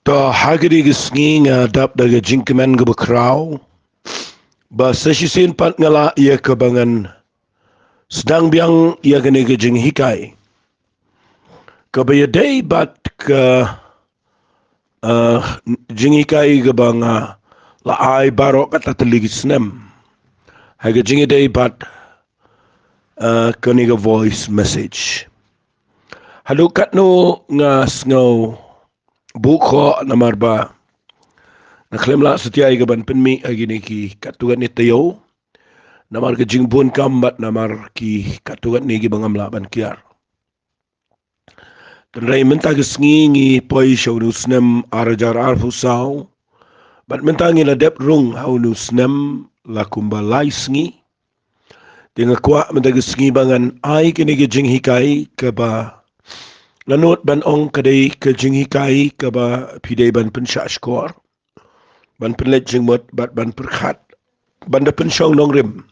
Ta hagri gisngi nga dap daga jingkemen ga bakraw ba sesisin pat ngala ia kebangan sedang biang ia gane ga jing hikai kabayadai bat ke jing hikai ga banga la ai barok kata teligi snem haga jing dai bat kaniga voice message halo katno nga snow buko namar ba naklem la setia ga ban penmi agini ki katugan ni tayo namar ke jingbun kambat namar ki katugan ni gi bangam la ban kiar tenrai menta ke sngi poi show nu snem arajar arfu sau bat menta ngi la dep rung hau nu snem la kumba lai sngi tinga kwa menta ke sngi bangan ai kini ke jing hikai ke ba lanut ban ong kadai ke jing hikai ke ba pidai ban pensha skor ban penlet jingmot bat ban perkhat ban da pensyong nong rim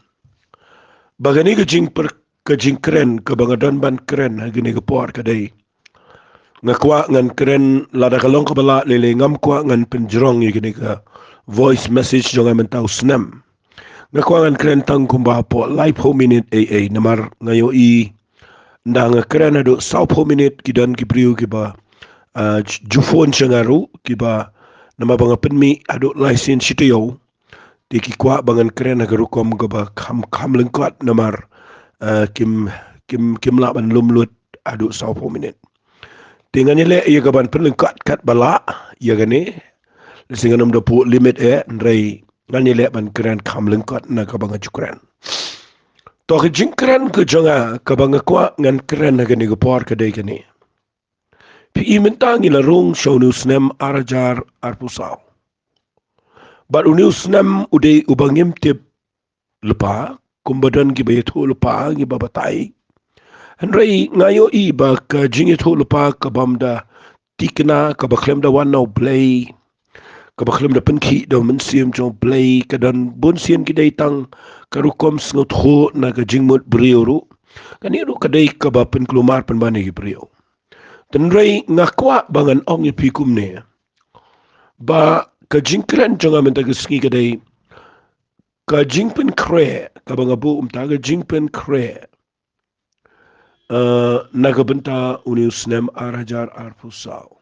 bagani ke jing per ke jing keren ke bangadon ban keren hagini ke por kadai ngakwa ngan keren lada kalong kabala lele ngam kwa ngan penjrong gini ke voice message jonga mentau snem ngakwa ngan keren tang kumba po live ho minute namar ngayo i ndang keren ado sau ho minute kidan kibriu kiba jufon changaru kiba nama banga penmi ado license sitio tiki kwa bangan keren agarukom gaba kam lengkot namar kim la ban lumlut ado sau ho minute tinganya le ia gaban pelengkat kat bala ia gane singa nom dopu limit ndrei ngani le ban keren kam lengkat na ka banga cukran to ke jingkran ke jonga ka banga kwa ngan keren na gane gapor ka dei gane pi mentangi la rung shonu snem arajar arpusau bat unu snem ude ubangim tip lepa kumbadan gi bayatu lepa gi babatai Henry ngayo i ba ka jingit ho lupa ka bamda tikna ka baklem da wan no play ka baklem da penki do mensiam jo play ka dan bonsian ki dai tang ka rukom sngot ho na ka jingmut briuru kan iru ka dai ka ba pen klumar pen bani ki brio tenrei ngakwa bangan ong i pikum ne ba ka jingkran jonga menta ka sngi ka dai ka jingpen kre ka bangabu umta ka jingpen kre nagabenta uniu snem arajar arpusau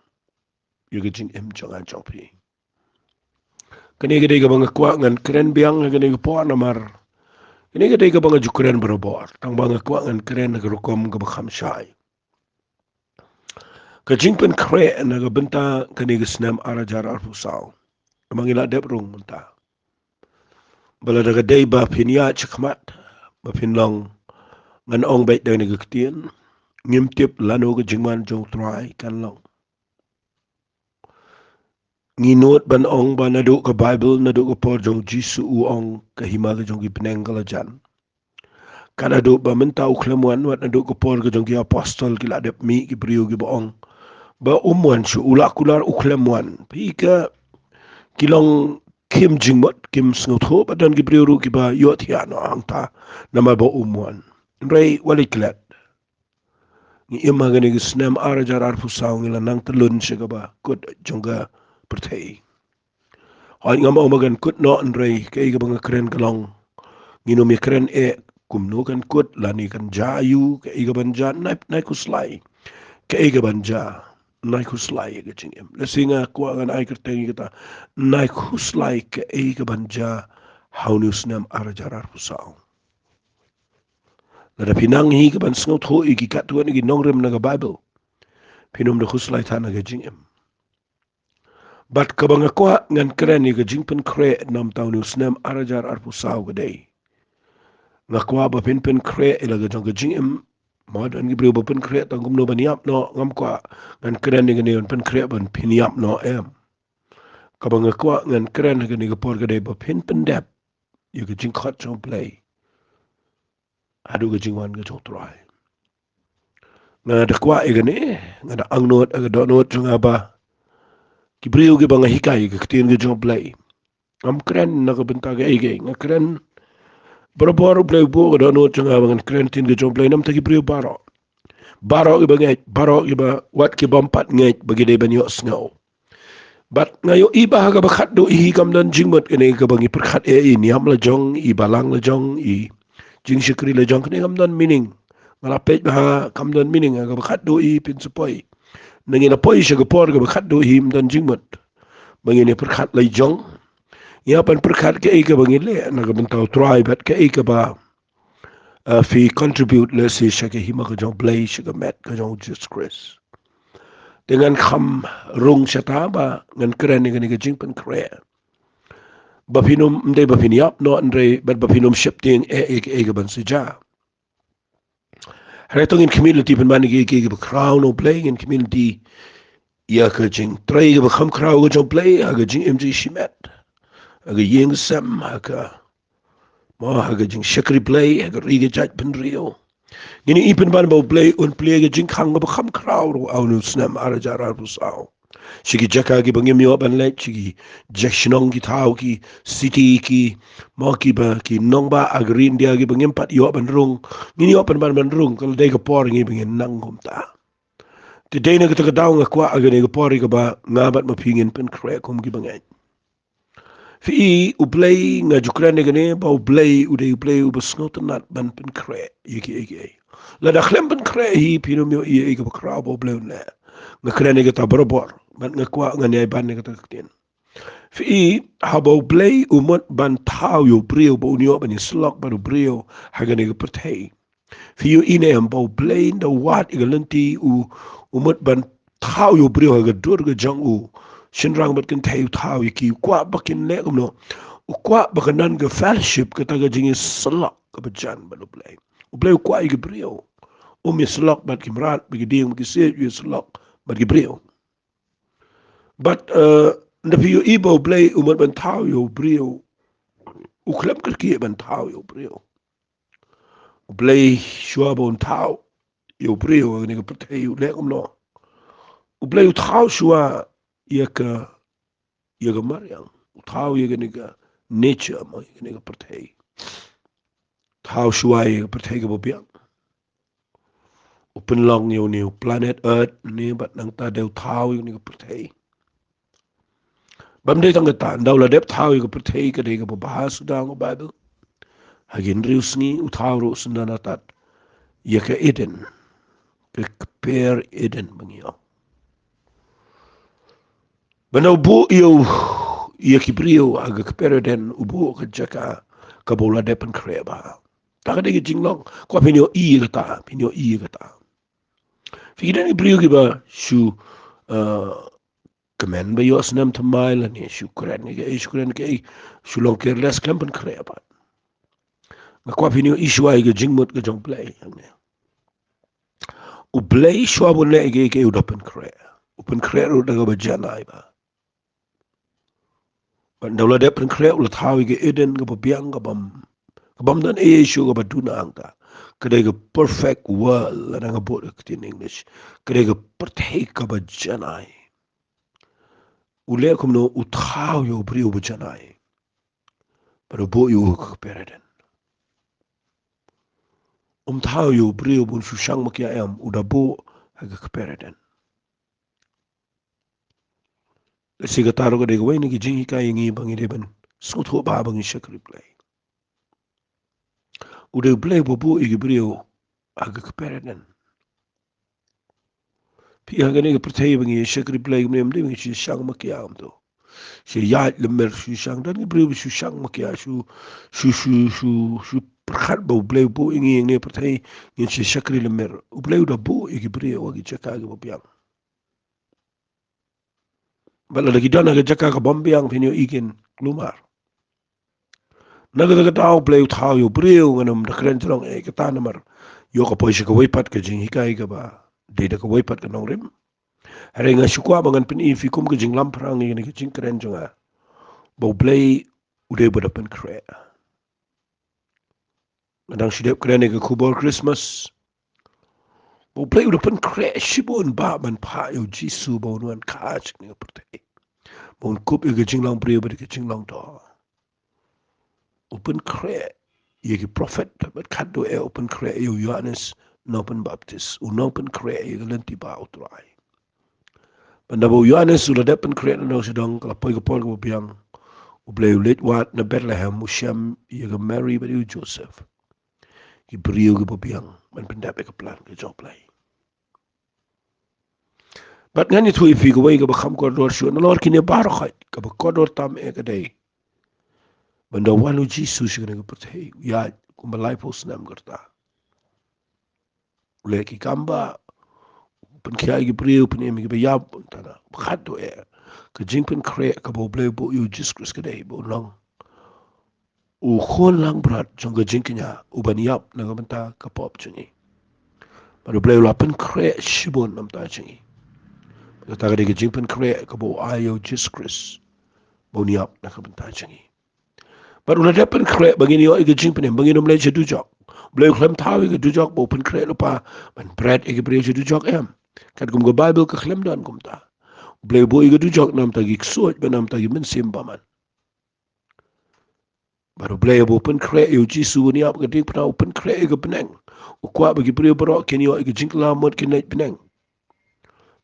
yuga jing jonga jongpi kani gede ga banga kwa ngan keren biang gede ga po namar kani gede ga banga jukren berobor tang banga kwa ngan keren ga rukom ga bakham shai ka jingpen kre nagabenta kani ga snem arajar arpusau mangila dep rung munta bala daga dei ba pinya chikmat ba pinlong ngan ong baik dengan negetian ngimtip lano ke jingman jong try kan long nginut ban ong ba naduk ke bible naduk ke por jong jisu ong ke hima ke jong ki peneng kalajan kan aduk ba mentau klemuan wat naduk ke por ke jong ki apostol ki ladep mi ki brio ki ba ong ba umuan su ulak kular uklemuan pi ke kilong kim jingmot kim sngot ho badan ki brio ru ki ba yot hian angta nama ba umuan Ray waliklet ni ima gani snem arajar arpusau ngila nang telun siya ba kut jongga pertei hoy ngam magan kut no Ray kay ga banga kren kalong ngino mi kren kumno kan kut lani kan jayu kay ga banja nai kuslai kay ga banja nai kuslai ga jingem lesinga kwa ngan ai kertengi kita nai kuslai kay ga banja haunu snem arajar arpusau Lada pinang hi ke ban sngot ho iki kat tuan iki nongrem naga Bible. Pinom de khuslai tan naga jingem. Bat ka banga kwa ngan keren ni ke jingpen kre nam taunu snem arajar arpusau gedei. Ngakwa ba pen kre ilaga jong ke jingem. Madan gi brio ba pen kre tangum no baniap no ngam kwa ngan keren ni gani pen kre ban piniap no em. Ka banga kwa ngan keren ni ke por gedei ba pen dep. Yu ke jingkot jong play. Adu ke jingwan ke jong try. Nga da kwa igani, nga da angnot aga donot nga ba kibriu ke banga hikai ke ketin ke jong play. Am keren na ke benta ke ige, nga keren berabor play bo ke donot nga bangan keren tin ke jong play nam ta kibriu baro. Baro ke bangait, baro ke ba wat ke bampat ngait bagi de banyo snow. But ngayo iba ga bakhat do I kamdan jingmot kene ka bangi perkhat niam la jong I balang la jong I jing shikri la jong kene kamdan meaning malapet ba kamdan meaning ga bakhat do I pin supoi nangina poi siya ga por ga bakhat do I kamdan jingmot bangi ni perkhat la jong ya pan perkhat ke I ka bangi le na ga bentaw tribe at ke I ka ba fi contribute le si siya ka hima ka jong play siya ka met ka jong Jesus Christ dengan kham rung siya ba ngan keren ni ga jing Pynkhreh Bafinum mde bafiniap no andre but bafinum Sheptieng ban sija. Haretong in community pen mani ke crown o play in community ya ka jing tray ba kham crown go jong play aga jing MG Shimet aga yeng sam aga mo aga jing shakri play aga riga jaj pen rio. Gini ipen ban ba play un play aga jing khang ba kham crown ro au nu snam ara jara ru sao. Shiki jaka ki bangim yo ban le shiki jakshinong ki tau ki city ki mo ki ba ki nong ba agrin dia ki bangim pat yo ban rung ngini yo ban rung kal de ka por ngi bangin nang gum ta te de na ka ta daw nga kwa aga ne ka por ka ba nga bat ma pingin Pynkhreh kum ki bangai fi u play nga jukran ne gane ba u play u de play u basngot nat ban Pynkhreh yiki la da khlem Pynkhreh hi pino mi i ka kra bo play ne nga kren ne ka barobor ban nga kwa nga ne ban ne ka tin fi habo play umot ban tau yo brio bo unio ban slok ban brio hagane ga pertei fi yo ine am bo play the wat igalenti umot ban tau yo brio ga dur ga jang shinrang bat kan tei tau ki kwa bakin le no kwa bakanan ga fellowship ka taga jingi slok ka bajan ban play kwa ga brio mi slok bat kimrat bi ding ki se yo slok bat ki brio but na piyo ibo play umar ban tao yo brio uklem kerki ban tao yo brio play shua bon tao yo brio ni ka pate yo le no play tao shua ya ka mariang tao ya ni ka nature mo ya ni ka pate tao shua ya ka pate ka bobiang open long yo ni planet earth ni bat nang ta deu tao yo ni ka pate bam de tang ta ndaw la dep tao yo ka pate ka de ka bahas dang bible hagin riusni uthauro sundana tat yaka Eden prepare Eden bangyo bana bu yo yaki brio aga prepare Eden ubu ka jaka kabola de Pynkhreh ba taka de jinglong ko pinyo I kata fikiran ni brio giba shu kemen ba yo snam tamail ni shu kren ke shu long careless kam Pynkhreh ba ngakwa pinyo ishwa ga jingmot ga jong play u play shwa bon le ke u Pynkhreh ro daga ba janai ba daula de Pynkhreh u thawi ke Eden ga biang ga bam dan shu ga baduna angta kade ga perfect world la nga bo in English kade ga perfect ka ba janai u le kum no u thawi u bri u ba janai pero bo yu ka pereden thawi u bri u bun shu shang makia am u da bo ha ga pereden siga taro ga de ga ni gi jingi ka yingi bangi de ban so tho ba bangi shakri play u de play bo bo igi brio aga pereden pi aga ne ga pertei bangi shakri play nem de ngi shi shang makia am to shi ya lemer shi shang dan brio shi shang makia shu perkhat bo play bo ingi ne pertei ngi shi shakri lemer u play u da bo igi brio agi chaka ga bo biang bala lagi dana ga jaka ka bombiang pinyo ikin lumar naga daga tao play tao yo brio nganam da kren trong ka tanamar yo ka poisha ka weipat ka jing hikai ka ba de da ka weipat ka nong rim hare nga shukwa bangan pin ifi kum ka jing lamprang ni ka jing kren jonga bo play ude boda Pynkhreh ngadang shidep kren ka kubor Christmas bo play uda Pynkhreh shibon ba man pa yo jisu bo nuan kach ni ka perte bon kup yo ka jing lang brio ba ka jing lang to Pynkhreh yeki prophet but kado Pynkhreh yo Yohanes no Baptist u no Pynkhreh yo lenti ba utrai Banda bo Yohanes sudah dapat Pynkhreh na sedang kalapoi kapol ko biang ublay ulit wat na Bethlehem Shem ia ke Mary bari Joseph. Ki beriu ke biang man pendapat ke plan ke job lai. Bat ngani tu ifi ko wai ke bakam ko dor shu na lor kini barakhat ke bakodor tam e ke dai. Banda walu Jesus ke ke pertai ya kumbalai pos nam kerta. Ule ki kamba Pynkhreh ki beriu penem ki bayab tana bakhat do e. Ke jing Pynkhreh ke bo blay bo yu Jesus ke dai bo long. U khon lang berat jong ke jing kenya u ban yap na ke benta ke pop chengi. Baru blay la Pynkhreh shibon nam ta chengi. Kata ke jing Pynkhreh ke bo ayo Jesus Christ. Bo niap na ke benta chengi. Baru la Pynkhreh bangini yo ke jing penem bangini mlay jedujok. Blay klem tawi ke dujok bo Pynkhreh lupa ban bread ke beri jedujok em. Kat kum ke Bible ke klem dan kum ta. Blay bo ke dujok nam ta gi ksoj benam ta gi mensim paman. Baru blay bo Pynkhreh yo jisu ni ap ke dik pna Pynkhreh ke peneng. Ukwa bagi beri berok kini yo ke jing lamot ke naik peneng.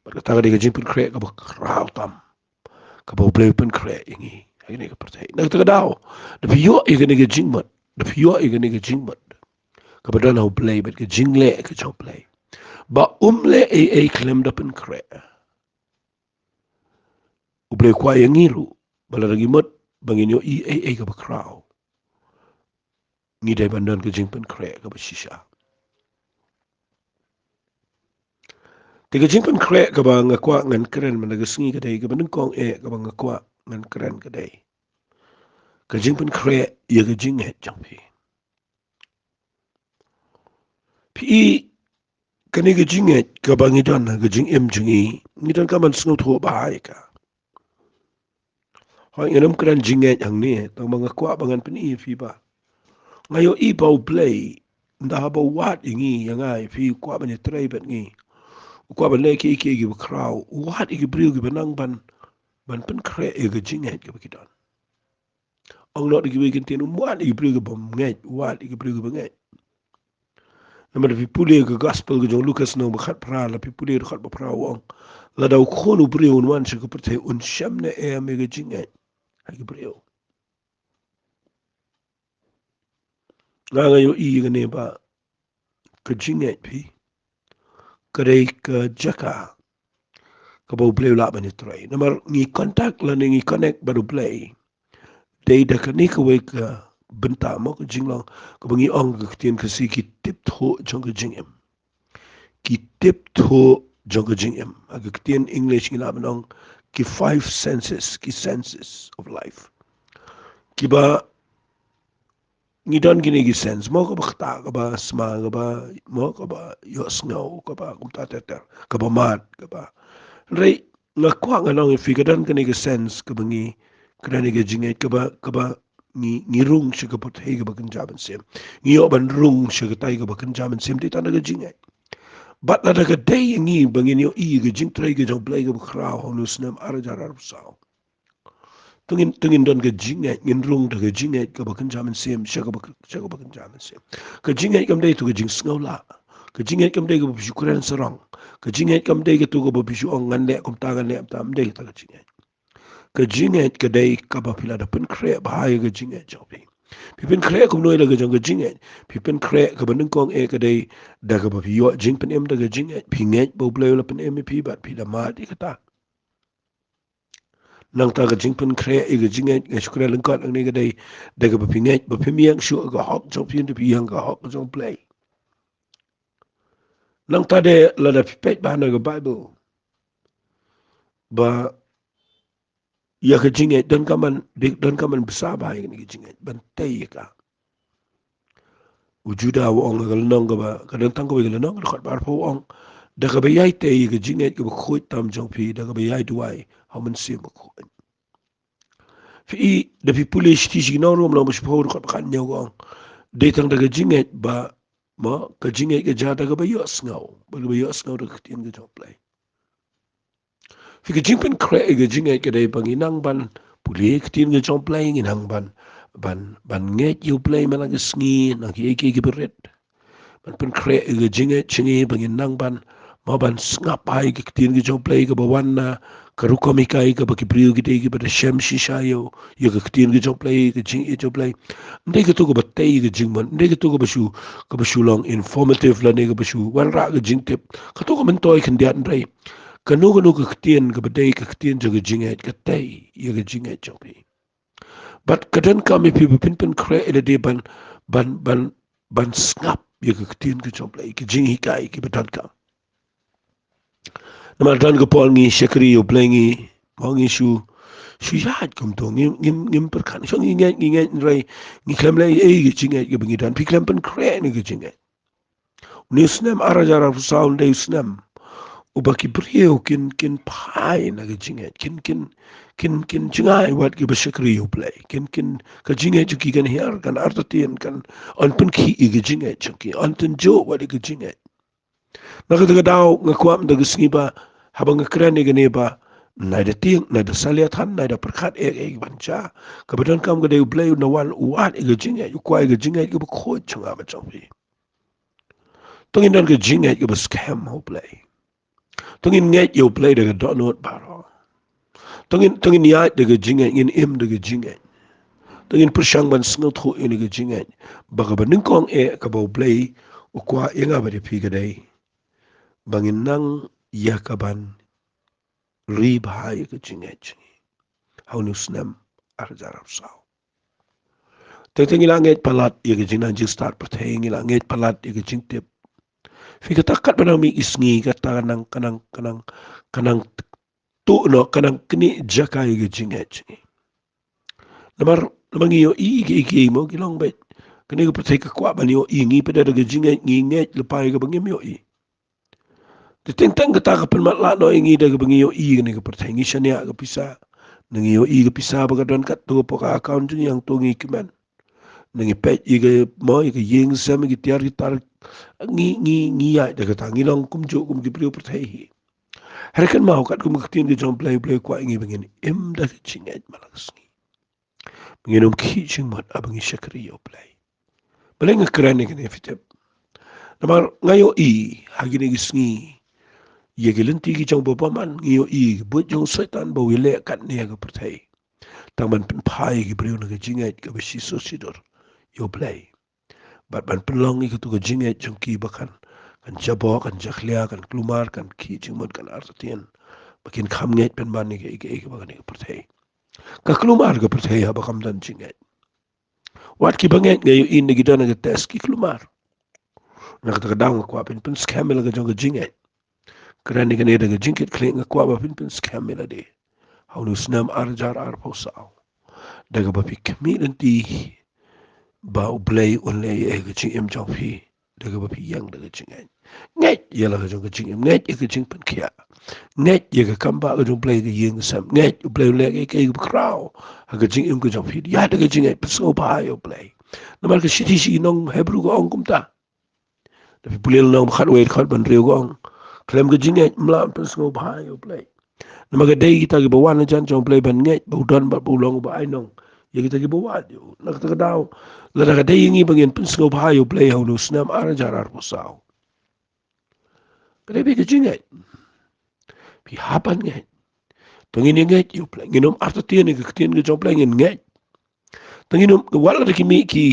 Baru kata ke jing Pynkhreh ke bakrau tam. Ke bo blay Pynkhreh ingi. Ini ke pertai. Nak kata daw. Tapi yo ke ni ke jing mat. Tapi yo ke ni ke jing mat. Ke badan au blay bet ke jing le ke job blay. Ba le e klem da Pynkhreh. Ublay kwa yang ngiru. Bala lagi mat bangin yo e ke bakrau. Ngidai bandan ke jing Pynkhreh ke bersisa. Tiga jing Pynkhreh ke bang ngakwa ngan keren managasngi kedai ke benengkong ke bang ngakwa ngan keren kedai. Ke jing Pynkhreh ia ke jing jang pi. Pi kani ke jing ke bang idan ke jing jengi ngidan ka man sngo tho bahai ka. Hoi nganam keren jing hang ni tang bang ngakwa bangan peni fi ba. Ngayo I bau play nda bau wat ingi yang ai fi kwa ban trai bet ngi. Kwa ban le ki ki crowd wat I briu ki banang ban Pynkhreh e ke jing ke kidan. Ang lot ki wekin tenu wat I briu ke bom ngai wat I briu ke ngai. Nama fi pule ke gospel ke jong Lucas no bakhat pra la fi pule khat ba pra wong. La dau khonu briu un wan se ke pertai un shamne e me ke jing ha ke briu. Nga yo I ke ne ba ke jing pi. Kadai ke jaka ke bau bleu la ban trai. Nama ngi contact la ngi connect baru play. Dei da ke ni ke we ke benta mo ke jing long ke bangi ong ke tien ke si ki tip tho jong ke jing em. Ki tip tho jong ke jing em. Ke tien English ngi la ban ki 5 senses, ki senses of life. Ki ba ngi don gini ki sense mo ke ba khta ke ba sma ke ba mo ke ba yo snow ke ba kum ta ter ke ba mat ke ba. Rei nga kwa nga nong fi ke dan ke ni ke sense ke bangi ke dan ke jing ke ba ni rung se ke pot he ke ba kan jaban sem. Ngi yo ban rung se ke tai ke ba kan jaban sem ti tan ke jing But na daga day ngi bangin yo I ke jing trai ke jong play ke krao honus nam arajar sao. Tungin don ke jing ngin rung daga jing ke ba kan jaman sem sha ke ba kan jaman sem. Ke jing kam day tu ke jing sngaw la. Ke jing kam day ke ba bisu kuran sarang. Ke jing kam day ke tu ke ba bisu ong ngan le kom ta ngan le tam day ta ke jing. Ke jing ke day ka ba pila da Pynkhreh ba ha ke jing jopi. Pynkhreh kum noi la ke jong ke jing Pynkhreh ke beneng kong ke day da ke ba yo jing pen em da ke jing pi ngai bo bleu la pen em pi bat pi da ma di kata nang ta ke jing Pynkhreh ke jing ke shukra lengkot ang ni ke day da ke ba pi ngai ba pi miang shu ke hok jong pi pi yang ke hok jong play nang ta de la da pi ba na ke Bible ba ya ke jing dan kaman besar ba ke ni jing ban tai ka wujuda wa ong ngal nong ba kadang tang ko ngal nong khot bar pho ong da ka bayai te ke jinget ke khoi tam jong phi da ka bayai duai ha man sim ko fi da fi pulish ti ji no rom lo mo shpo khot khan nyaw ong de tang da ka jinget ba mo ka jinget ke ja da ka bayo sngaw ba ka bayo sngaw da ka tin ke jong play fi ke jing Pynkhreh ke jinget ke dai banginang ban puli ke tin ke jong play nginang ban nget you play mana ke sngi na ki beret Pynkhreh ke jinget chingi bangin nang ban maban ngapai ke tin ke joplay ke bawan na karukomikai ke baki priu ke ke pada shem shishayo ya ke tin ke joplay ke jing e joplay ndai ke to ke batai ke jing man ndai ke to ke basu long informative la ne ke basu wan ra ke jing tip ke to ke mentoi kan dia ndai kanu ke tin ke badai ke tin jo ke jing e ke tai ya ke jing e joplay but kadan kami pi pin kre ele de ban snap ya ke tin ke joplay ke jing hikai ke betan kam nama dan ke pol ngi shekri yo plengi mau ngi shu yat kum to ngim perkan so ngi rai ngi klem lai ge jingai ge bengi dan pi klem pen kre ni ge jingai ni snem ara jara sound de snem ubaki brio kin pai na ge jingai kin jingai wat ge shekri yo play kin ka jingai ju ki gan her kan artatien kan on pen ki ge jingai ju ki on ten jo wat ge jingai na ga daw ngakwam de ge ba habang kren ni gani ba na da ting na da saliatan na da perkat banca kebetulan kam gede play na wan wat e jinga yu kwai ge jinga ge ko chunga ba chompi tungin dan ge jinga ge scam ho play tungin ngai yo play de do not baro tungin ya de ge jinga in im de ge jinga tungin pushang ban sngot ho in ge jinga ba ga ban kong e ka bo play u kwa inga ba de pi gede bangin nang ya kaban ribha ge jinga how nu snam arjarap sao tengteng ilanget palat ye jingnan jing start pertheng ilanget palat ye jing tip fi kata kat banang mi isngi kata kanang tu no kanang kini jaka ye jing et namar namang yo i mo kilong bet kini ko pertheng ka kwa ban yo i ngi pada de jing et ngi nget lepai ka bangim yo i tengteng kata ka penmat la no ngi de bangi yo i kini ko pertheng isania ka pisa ngi yo i ka pisa ba don kat tu po ka account yang tu ngi kiman ngi pet ige mo ige yeng sam ige tiar gitar ngi ya de kata ngi long kum jo kum gibriu perthei har kan mau kat kum ktin ge jom play kwa ngi bengin im da chinget malagas ngi bengin ki ching mat abangi shakri yo play beleng kran ngi ne fitep namar ngayo i hagini gisngi ye gelenti gi jong boba man ngi yo i bu jong setan bo wile kat ne ga perthei taman pen pai gibriu na ge chinget ga bisi so sidor yo play ban pelong itu ke jinget jengki bahkan kan jabo kan jakhlia kan klumar kan ki jingmot kan artien bakin khamnget pen ban ni ke bakan ni perthei ka klumar ke perthei ha bakam dan jinget wat ki banget ngayo in ni gidana ke tes ki klumar na ka dang ko pen scamel ke jong jinget kran ni kan eda ke jinket kling ko ba pen scamel de haulu snam arjar ar posao daga ba pik mi nanti ba play only e ke ching em jong phi daga ba phi yang daga ching en ngai ye la jong ke ching em ngai ke ching pen kia ngai ye ke kam ba jong play ke yeng sam ngai play le ke kraw ha ke ching em ke jong phi ya daga ching en so ba yo play na mar ke shiti shi nong hebru ko ong kumta da fi pulel nong khat we khat ban reu ko ong klem ke ching en mla pen so ba yo play na mar ke dei kita ke ba wan jan jong play ban ngai bu don ba bu long ba ai nong ye kita ke bawa yo nak ta daw la daga dai ngi bangin pin snow ba yo play how no snam ara jarar po sao kare bi ke jingai bi hapan ngai tongin ngai yo play nginom arta tien ke tien ke jom play ngai tongin wala de kimi ki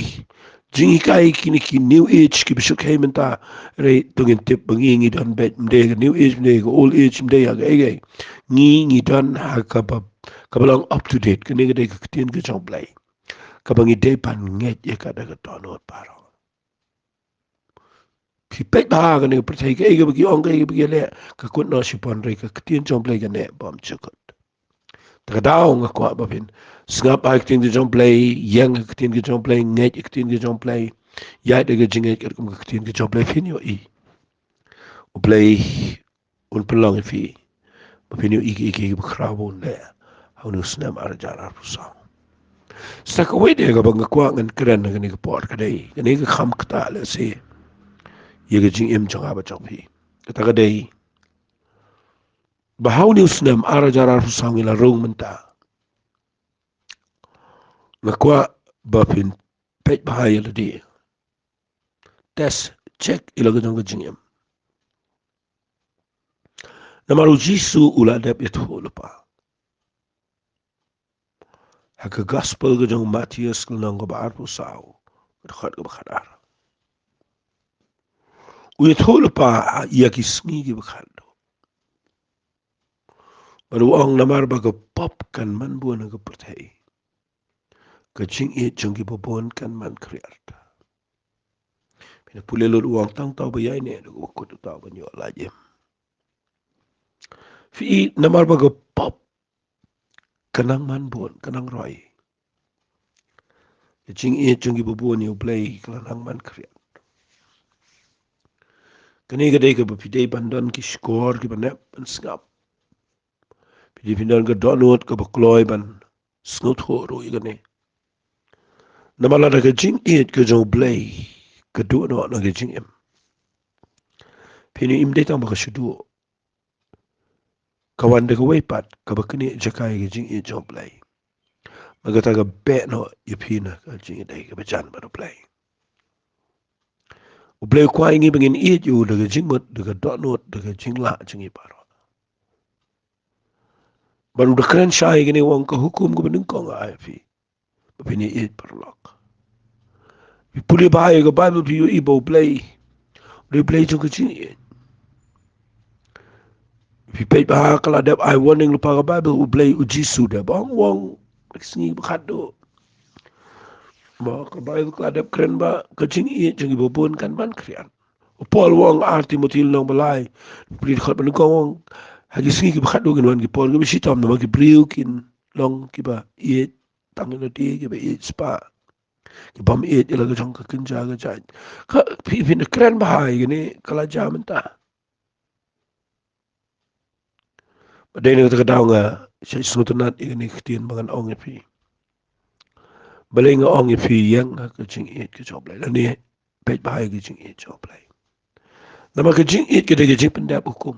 jingi kai kini ki new age ki bisuk hay menta re tongin tip bangi ngi don bet mde new age mde old age mde ya ge ngi don ha ka ba kabalang up to date kini ke tien ke jom play kabangi de pan nget ye ka daga donot paro pi pet ba ga ne pertai ke ge bagi ong ge bagi le ka kun no si pon re ka tien jom play ga ne bom chukut ta daw nga ko ba pin snap ba tien ge jom play yang ka tien ge jom play nget ka tien ge jom play ya de ge jinge ka kum ka tien ge jom play fin yo i o play un pelong fi ba fin yo i ge ba krawon le how no snam ar jar ar so sta ko we de ga bang ko ngan kren ga ni ko por ka dei ga ni ga kham kta le se ye ga jing im changa ba chong phi ta ga dei ba how ni snam ara jarar fu sang ila rong menta ga kwa ba pin pet ba ha ila di test check ila ga jong ga jing im Namaru Jisu uladap itu lupa. Haka gospel ke jong Matius ke nang ke baar pusau. Dekat ke bakadar. Itu lupa ia kisngi ke bakado. Baru orang namar baga pop kan man buan ke pertai. Kecing jong ke babon kan man kriat. Pina pulih lor uang tang tau bayai ni. Aku tu tau banyak lagi. Fi namar baga pop kanang man buan kanang roy. Kecing jong ke babon ni ublay kanang man kriat. Kani kadai ke bapidai bandan ki skor ki banep ban sngap. Pidai pindan ke donut ke bakloy ban snut horo igane. Namala da ke jing ke jong blay ke du no na ke jing em. Pini im dai tang baka shudu. Kawan de ke weipat ke bakani jakai ke jing jong blay. Magata ke be no yipina ke jing dai ke bajan baru blay. Ublay kwa ingi bengin yu de ke jing mut de ke donut de ke jing la jing iparo. Baru dah keren syai gini wang ke hukum ke benengkong fi. Bapini perlok. Puli bahaya ke Bible piu ibo play. Dia play jong ke sini. Pipet bahaya kalau ada I warning lupa ke Bible play uji sudah bang wang sini berkado. Mak ke Bible kalau ada keren ba ke sini jong ibo pun kan man krian. Paul wang arti motil nang balai. Puli dekat benengkong wang hagi sini ke berkado kan wan ke Paul ke bisi tam nama ke beriu kin long kiba iet tangan nanti kiba iet spa. Bam iet ila ke jong ke kenja ke jaj. Ka pipin keren bahaya gini kalau jam entah. Ada yang kata kau nga, saya senutunat ini ketian bangan ong epi. Balai nga ong epi yang kecing it kecoblay. Dan ni baik bahaya kecing it coblay. Nama kecing it kita kecing pendap hukum.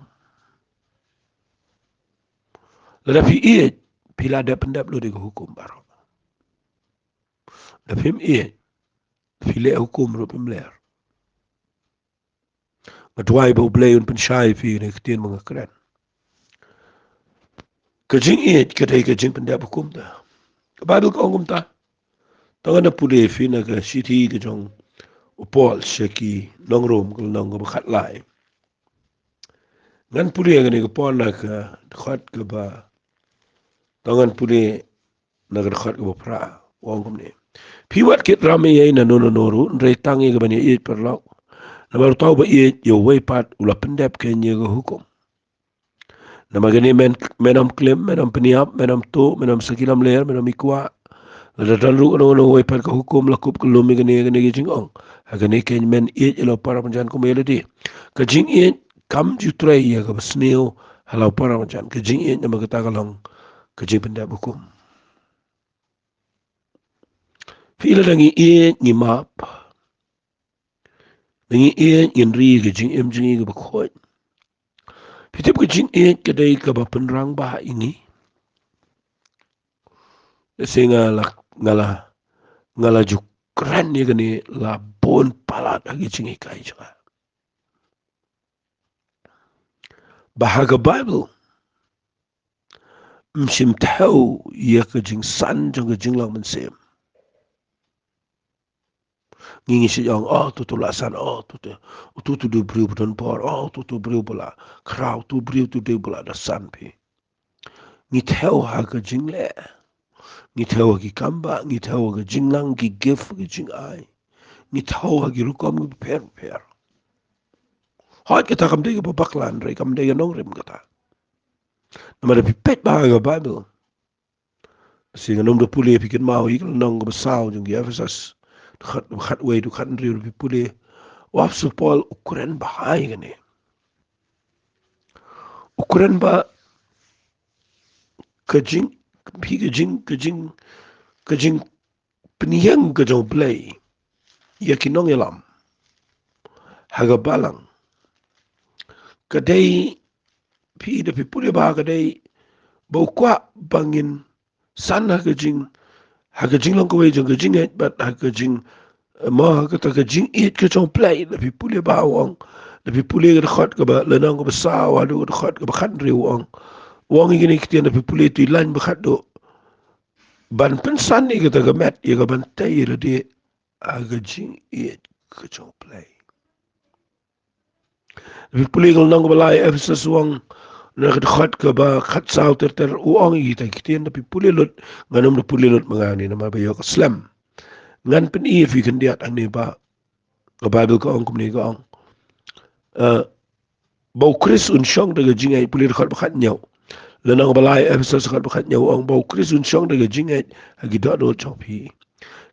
Tetapi it bila ada pendap lu di hukum baru. Tapi it bila hukum rupi meler. Ngadwai bau blay un pensyai fi ni ketian mga keren. Kecing it kita kecing pendap hukum dah. Bible ka ongum ta. Tangan na pulih fi na ka siti ke jong upol syaki nongrom kalau nong bakat lai. Ngan pulih yang ni ke pon na ka dekat ke ba. Tangan pulih na ka dekat ke ba pra. Wong kum ni. Piwat kit ramai yai na nono noru. Nrai tangi ke bani iit perlok. Na baru tahu ba iit yo weipat ula pendap kenya ke hukum. Nama gani menam klaim, menam peniap, menam to, menam sekilam leher, menam ikwa. Lada dalu ono weipat ke hukum lakup ke lumi gani ke jingong. Agani kenya men iit ilo para penjahan kumela di. Ke jing iit kam jutrai ya ke besneo halau para penjahan. Ke jing iit nama kata kalong ke jing pendap hukum. Pila dangi iit ni map. Dangi iit nri ke jing im jing ke bakhoy. Pitip ke jing iit ke day ke bapenrang bah ini. Kasi ngala juk keren ni gani la bon palat agi jing ikai juga. Bahaga Bible. Msim tahu ia ke jing san jang ke jing lang mensem. Ngingi si yang tu lasan tu du beriu budan por tu beriu bola krau tu beriu tu de bola da san pi. Ngi tahu ha ke jing le. Ngi tahu ki kamba, ngi tahu ki jinglang, ki gif, ki jing ai. Ngi tahu ki rukom ki per. Hot kita kam dega babaklan, rai kam dega nongrim kata. Nama da pipet bahaga Bible. Sehingga nom da pulih pikir mau ikal nong besau jeng ki Efesus. Khat wei tu khat nriu da pulih. Wap supol ukuran bahaya gani. Ukuran ba kejing peniyang kejong play. Ya kinong elam. Haga balang. Kadai pi da pi pulih bah kadai bau kwa bangin san haga jing long kawai jong kejing but haga jing ma kata kejing it kejong play da pi pulih bah wang Tapi pulih ke dekat ke lenang ke besar, waduh ke dekat ke bakat dari uang. Uang ini kita tapi pulih tu lain bakat tu. Ban pensan ni kita gemet, ia ke bantai ia dia agak jing ia ke play. Tapi pulih ke lenang ke balai Ephesus uang nak dekat ke bakat sau ter uang kita tapi pulih lut nganam tu pulih lut mengani nama bayo ke Islam. Ngan pen ia fi kendiat ang ni ba ke Bible ke ong kumni ke ong. Bau Chris unsyong daga jingai pulih dekat bakat nyau. Lenang balai Ephesus dekat bakat nyau ang bau Chris unsyong daga jingai agi dak do chopi.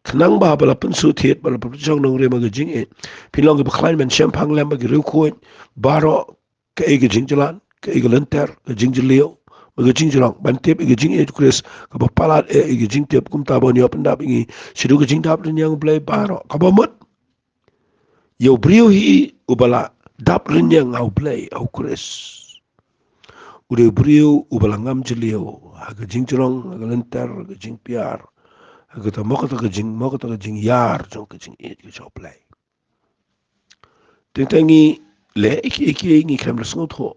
Kenang ba bala pensutiet bala pensong nong rema ga jingai. Pilong ke baklain men champang lem bagi rukuin baro ke ega jingjalan ke ega lenter ke jingjeliu bagi jingjalang bantep ega jingai Chris ke bapalat ega jingtep kum tabon yo pendap ingi sidu ke jingdap yang blai baro ka bomot. Yo brio hi ubala dap renyang au play au Chris. Udah brio ubala ngam jelio aga jingjrong aga lentar aga jing piar aga ta mokata aga jing yar jong ka jing it ka play. Tengi le iki ngi krem rasngot ho.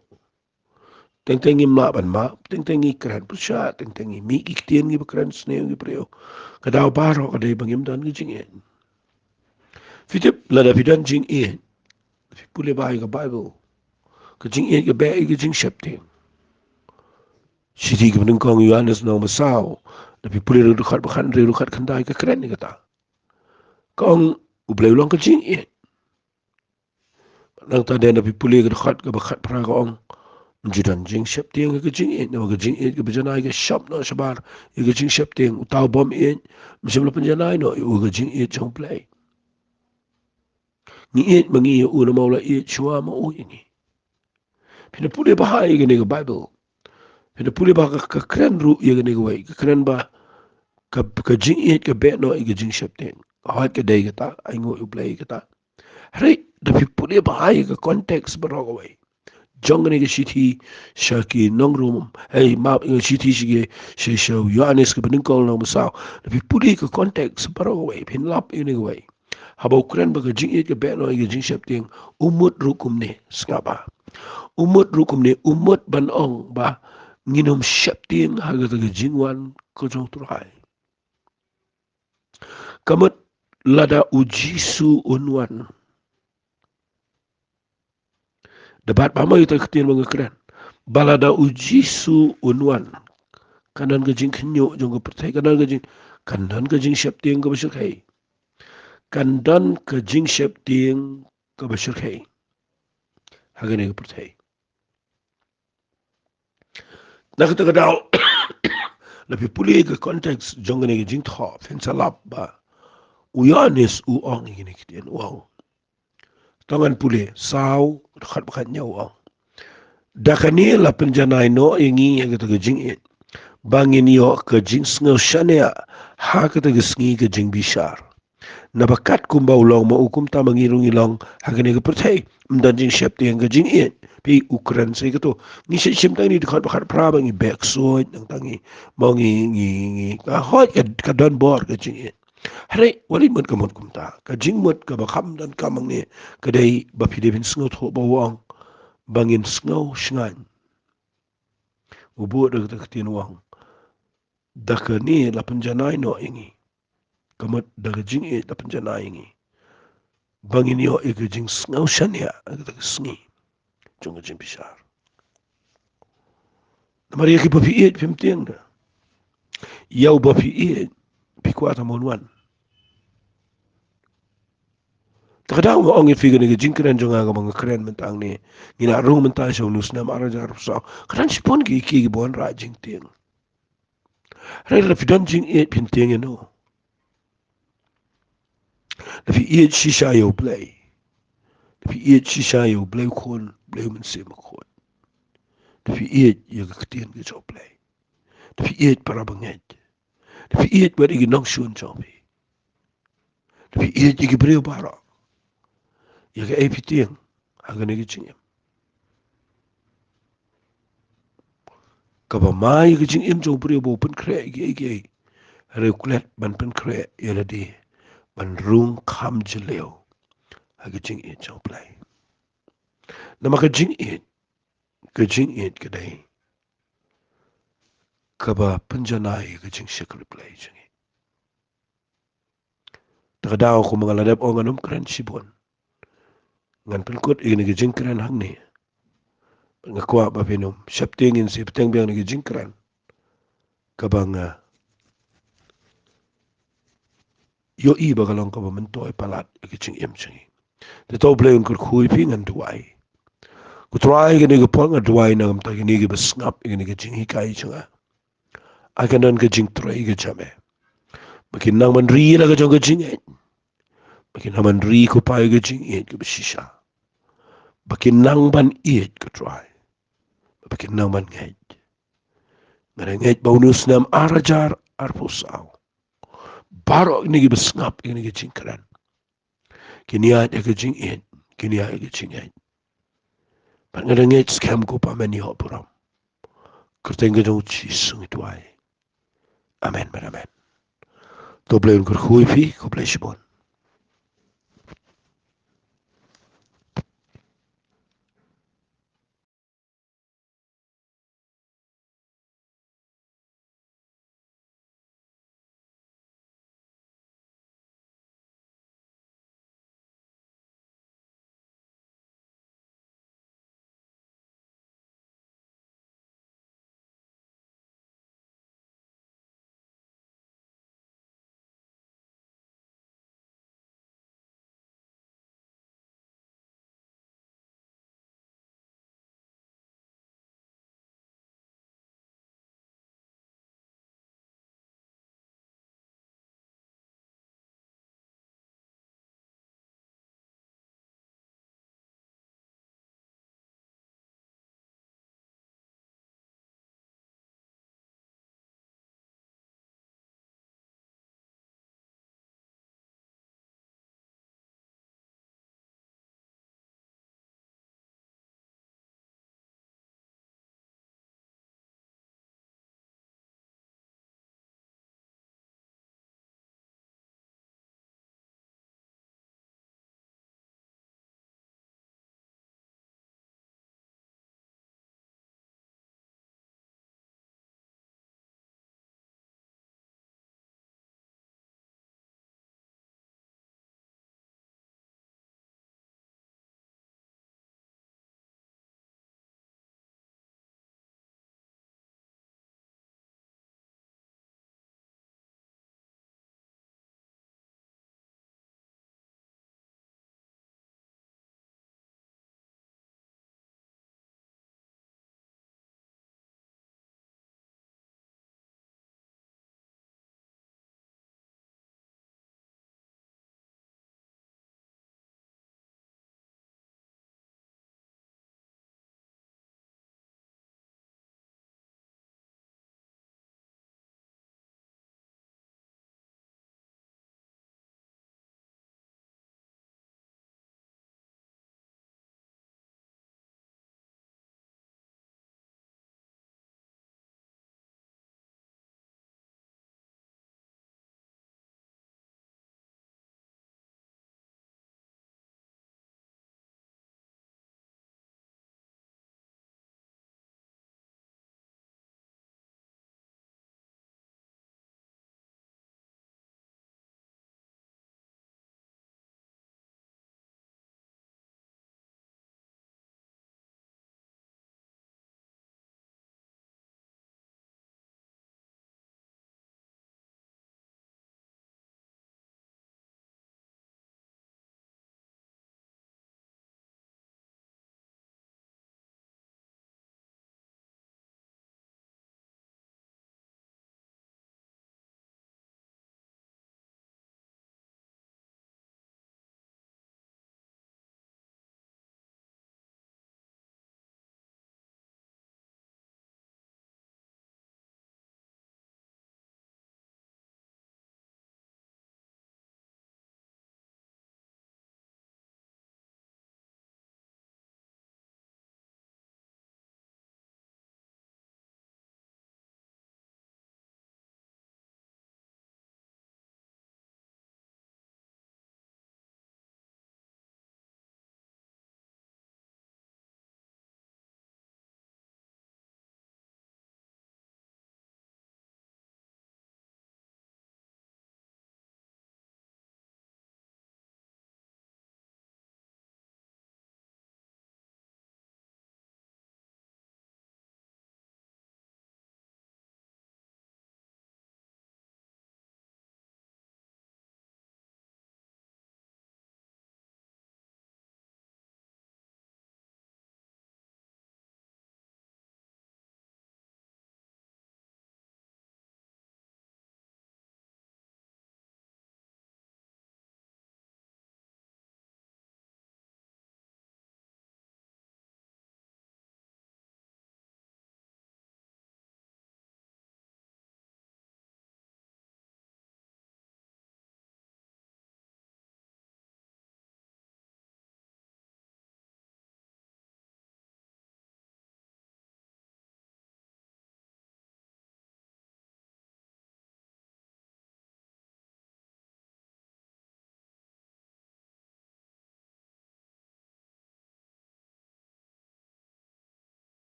Tengi ma ban ma tengi kran pusha tengi mi iktien ngi bakran sneo ngi brio. Kadau baro kada bangim dan ngi jing it. Fitip lada fidan jing it. Pule bahai ka Bible. Ka jing it ka ba ka jing Sheptieng. Siti ke menengkong Yohanes no masau. Tapi pulih dekat bakan dekat kendai ke keren ni kata. Kong ublay ulang ke jing it. Nang tadi nabi pulih ke dekat ke bakat pra kong. Menjudan jing Sheptieng ke jing it. Nama ke jing it ke berjanai ke shop no sabar. Ke jing Sheptieng utau bom it. Macam la penjanai no. Ke jing it jong play. Ni it mangi una maula it shua mau ini. Pina pulih bahai ke ni ke Bible. Pina pulih bah ke keren ru ia ke ni ke wai. Ke keren bah ka jing it ka bet no ka jing Sheptieng hat ka dai kata ai ngo play kata hari da pipule bahai ka context barogawai jong ne ka shiti shaki nong room hey map ka shiti shige she show Yohanes ka bening kol no musau da pipule ka context barogawai pin lap ini gawai haba ukran ba ka jing it ka bet no ka jing Sheptieng umut rukum ne skaba umut rukum ne umut ban ong ba nginom Sheptieng haga ka jingwan ko jong turai kamat lada ujisu unwan. Debat mama kita ketin mengekran. Balada ujisu unwan. Kanan gajing kenyo jong ke pertai kanan gajing Sheptieng ke bersyukai. Kandan gajing Sheptieng ke bersyukai. Hagane ke pertai. Nak kita kedau lebih pulih ke konteks jong ne gajing thop fensalap ba. Uyanis uang ini kitian uang. Tangan pulih sau dekat bekatnya uang. Dakani la penjanai no ingi yang kita gejing it. Bangin yo gejing sengau shania ha kita gesngi gejing bishar. Nabakat kumbau long ma ukum ta mangirung ilong hagani ke pertai mdanjing Sheptieng gejing it. Pi Ukraine saya kata ni sim tangi dekat bekat prabang ni backsoid nang tangi mau ngi hot ka don bor gejing it. Hari wali mut kamut kumta ka jingmut ka bakam dan kamang ni kadai bapidebin sengau tho bawang bangin sengau shngan ubu dak ketin wang dak ni la penjanai no ingi kamut dak jing e la penjanai ingi bangin yo e jing sengau shania dak sngi jung jing bishar namari ki bapi e pimtiang da yau bapi e pikwata monwan. Kadang orang yang figure ni jingkran jonga ka mga kren mentang ni ngina rung mentang sa unus na mara jar sa kadang si pon ki bon ra jing tiang ra la fidan jing e pin tiang no la fi e shisha yo play la fi e shisha yo play kon play men se ma kon la fi e yo ka tiang ki so play la fi e para banget la fi e ber igi nong shun chopi la fi e igi breu bara ya ka e pitiang agane ki chingem kaba mai ke jing im jong brio bo Pynkhreh ge rekulet ban Pynkhreh yeladi ban rung kham jeleo ha ke jing e jong play nama kajing it kadai kaba penjanai kajing sekali play jangi takadaw ko mga ladap o nganum kren sibon ngan penkut ini kajing kren hang ni ngakwa ba pinum Sheptieng in Sheptieng biang ni kajing kren kabang yo i ba kalong kaba mentoy palat kajing jangi Tetaw play un khui pi ngan duai. Ku try gini ke pol nga duai na ngam ta gini ke besngap gini ke jing hikai chunga. Akan dan ke jing tray ke jame. Makin nang man ri la ke jong ke jing et. Makin nang man ri ko pai ke jing et ke besisha. Makin nang ban et ke try. Makin nang ban ngej. Ngare ngej bonus nam arajar arpusaw. Baro gini ke besngap gini ke jing keren. Kini ada ke jing et. Kini ada ke jing et. But ngare scam ko pa meni ho puram. Kertengge dong chi sung itu ai. Amen, amen. Doble un kur hui pi, ko bless you bon.